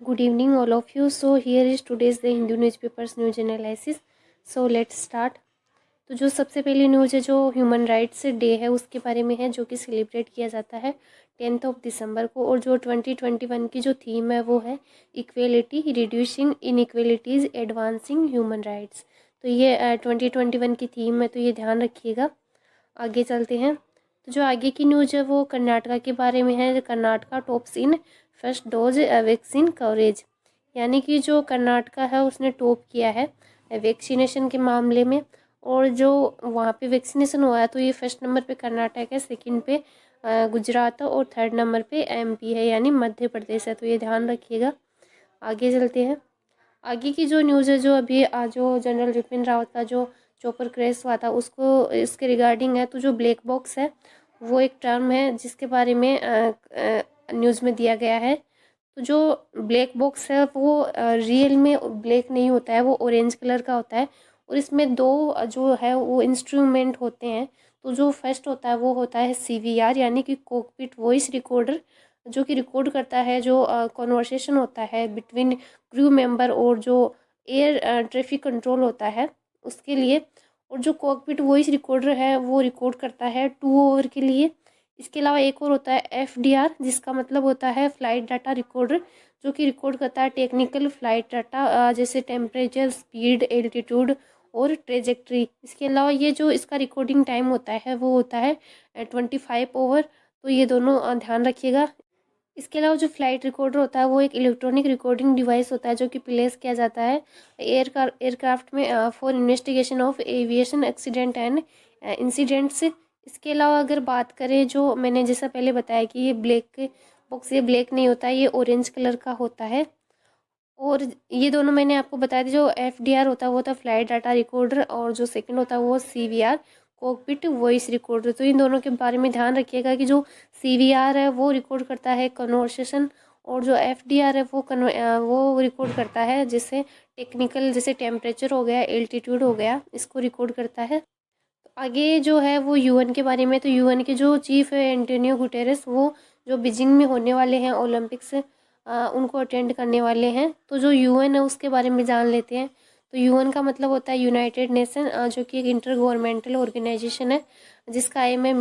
Good evening, all of you. So here is today's the Hindu newspapers news analysis. So let's start. तो जो सबसे पहली news है जो ह्यूमन राइट्स डे है उसके बारे में है, जो कि सेलिब्रेट किया जाता है 10 दिसंबर को। और जो 2021 की जो थीम है वो है equality, reducing inequalities, advancing human rights. तो ये 2021 की थीम है, तो ये ध्यान रखिएगा। आगे चलते हैं। तो जो आगे की न्यूज़ है वो कर्नाटका के बारे में है। Karnataka tops in first dose vaccine coverage, यानी कि जो कर्नाटका है उसने टॉप किया है वैक्सीनेशन के मामले में। और जो वहाँ पे वैक्सीनेशन हुआ है तो ये फर्स्ट नंबर पे कर्नाटक है, सेकंड पे गुजरात है और थर्ड नंबर पे एमपी है यानी मध्य प्रदेश है। तो ये ध्यान रखिएगा। आगे चलते हैं। आगे की जो न्यूज़ है जो अभी जो जनरल बिपिन रावत का जो चॉपर क्रैश हुआ था उसको इसके रिगार्डिंग है। तो जो ब्लैक बॉक्स है वो एक टर्म है जिसके बारे में न्यूज़ में दिया गया है। तो जो ब्लैक बॉक्स है वो रियल में ब्लैक नहीं होता है, वो ऑरेंज कलर का होता है। और इसमें दो जो है वो इंस्ट्रूमेंट होते हैं। तो जो फर्स्ट होता है वो होता है सीवीआर यानी कि कॉकपिट वॉइस रिकॉर्डर, जो कि रिकॉर्ड करता है जो कॉन्वर्सेशन होता है बिटवीन क्रू मेंबर और जो एयर ट्रैफिक कंट्रोल होता है उसके लिए। और जो कॉकपिट वॉइस रिकॉर्डर है वो रिकॉर्ड करता है 2 ओवर के लिए। इसके अलावा एक और होता है एफडीआर, जिसका मतलब होता है फ्लाइट डाटा रिकॉर्डर, जो कि रिकॉर्ड करता है टेक्निकल फ्लाइट डाटा जैसे टेम्परेचर, स्पीड, एल्टीट्यूड और ट्रेजेक्ट्री। इसके अलावा ये जो इसका रिकॉर्डिंग टाइम होता है वो होता है 25 ओवर। तो ये दोनों ध्यान रखिएगा। इसके अलावा जो फ्लाइट रिकॉर्डर होता है वो एक इलेक्ट्रॉनिक रिकॉर्डिंग डिवाइस होता है जो कि प्लेस किया जाता है एयरक्राफ्ट में for investigation of aviation accident and incidents. इसके अलावा अगर बात करें, जो मैंने जैसा पहले बताया कि ये ब्लैक बॉक्स, ये ब्लैक नहीं होता है, ये ऑरेंज कलर का होता है। और ये दोनों मैंने आपको बताया था। जो एफडीआर होता है वो होता है फ्लाइट डाटा रिकॉर्डर, और जो सेकंड होता है वो सीवीआर कॉकपिट वॉइस रिकॉर्डर। तो इन दोनों के बारे में ध्यान रखिएगा कि जो सीवीआर है वो रिकॉर्ड करता है कन्वर्सेशन, और जो एफडीआर है वो रिकॉर्ड करता है जैसे टेक्निकल, जैसे टेम्परेचर हो गया, एल्टीट्यूड हो गया, इसको रिकॉर्ड करता है। तो आगे जो है वो यूएन के बारे में। तो यूएन के जो चीफ है एंटोनियो गुटेरेस, वो जो बीजिंग में होने वाले हैं ओलंपिक्स उनको अटेंड करने वाले हैं। तो जो यूएन है उसके बारे में जान लेते हैं। तो यूएन का मतलब होता है यूनाइटेड नेशन, जो कि एक इंटर गवर्नमेंटल ऑर्गेनाइजेशन है जिसका एम है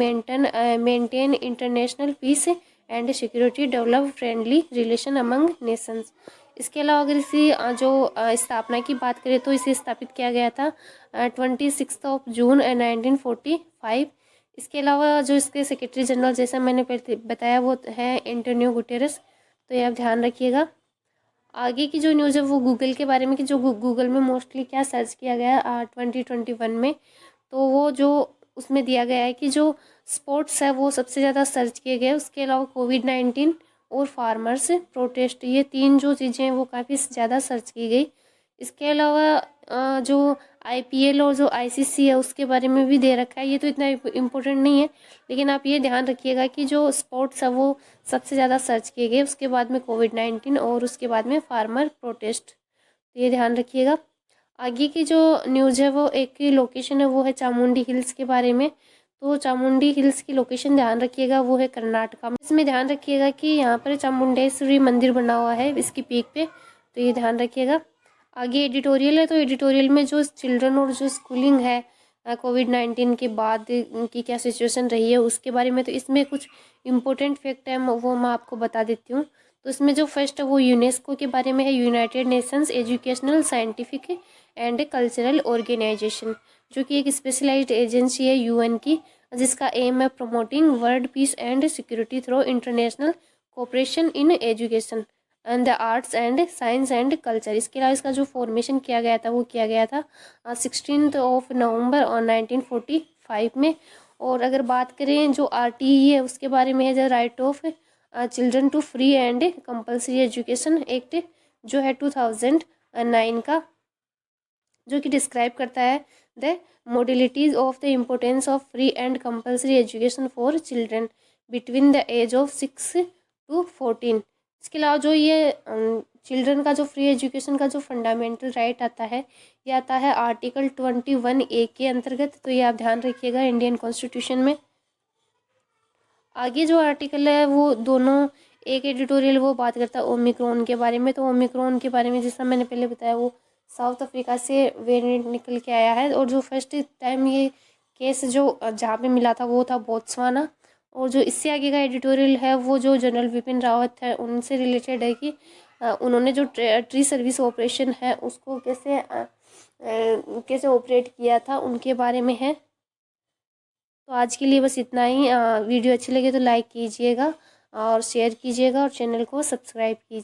maintain international peace and security, develop friendly relation among nations. इसके अलावा अगर इसी स्थापना की बात करें तो इसे स्थापित किया गया था 26 जून 1945। इसके अलावा जो इसके सेक्रेटरी जनरल, जैसा मैंने पहले बताया, वो है एंटोनियो गुटेरेस। तो ये आप ध्यान रखिएगा। आगे की जो न्यूज़ है वो गूगल के बारे में, कि जो गूगल में मोस्टली क्या सर्च किया गया 2021 में। तो वो जो उसमें दिया गया है कि जो स्पोर्ट्स है वो सबसे ज़्यादा सर्च किए गए। उसके अलावा कोविड-19 और फार्मर्स प्रोटेस्ट, ये तीन जो चीज़ें हैं वो काफ़ी ज़्यादा सर्च की गई। इसके अलावा जो आईपीएल और जो आईसीसी है उसके बारे में भी दे रखा है। ये तो इतना इम्पोर्टेंट नहीं है, लेकिन आप ये ध्यान रखिएगा कि जो स्पोर्ट्स है वो सबसे ज़्यादा सर्च किए गए, उसके बाद में कोविड-19 और उसके बाद में फार्मर प्रोटेस्ट। तो ये ध्यान रखिएगा। आगे की जो न्यूज़ है वो एक की लोकेशन है, वो है चामुंडी हिल्स के बारे में। तो चामुंडी हिल्स की लोकेशन ध्यान रखिएगा, वो है कर्नाटका में। इसमें ध्यान रखिएगा कि यहाँ पर चामुंडेश्वरी मंदिर बना हुआ है इसकी पीक पे। तो ये ध्यान रखिएगा। आगे एडिटोरियल है। तो एडिटोरियल में जो चिल्ड्रन और जो स्कूलिंग है कोविड-19 के बाद की क्या सिचुएशन रही है उसके बारे में। तो इसमें कुछ इम्पोर्टेंट फैक्ट है वो मैं आपको बता देती हूँ। तो इसमें जो फर्स्ट है वो यूनेस्को के बारे में है, United Nations educational, scientific and cultural organisation, जो कि एक स्पेशलाइज्ड एजेंसी है यूएन की, जिसका एम है promoting world peace and security through international cooperation in education and the arts and science and culture. इसके अलावा इसका जो फॉर्मेशन किया गया था वो किया गया था 16 नवंबर 1945 में। और अगर बात करें जो आरटीई है उसके बारे में है, the right of children to free and compulsory education act, जो है 2009 का, जो कि डिस्क्राइब करता है the modalities of the importance of free and compulsory education for children between the age of 6 to 14। इसके अलावा जो ये चिल्ड्रन का जो फ्री एजुकेशन का जो फंडामेंटल राइट आता है, ये आता है आर्टिकल 21A के अंतर्गत। तो ये आप ध्यान रखिएगा इंडियन कॉन्स्टिट्यूशन में। आगे जो आर्टिकल है वो दोनों एक एडिटोरियल वो बात करता है ओमिक्रॉन के बारे में। तो ओमिक्रॉन के बारे में जैसा मैंने पहले बताया, वो साउथ अफ्रीका से वेरिएंट निकल के आया है। और जो फर्स्ट टाइम ये केस जो जहाँ पे मिला था वो था बोत्सवाना। और जो इससे आगे का एडिटोरियल है वो जो जनरल विपिन रावत है उनसे रिलेटेड है कि उन्होंने जो ट्री सर्विस ऑपरेशन है उसको कैसे ऑपरेट किया था उनके बारे में है। तो आज के लिए बस इतना ही। वीडियो अच्छी लगे तो लाइक कीजिएगा और शेयर कीजिएगा और चैनल को सब्सक्राइब कीजिए।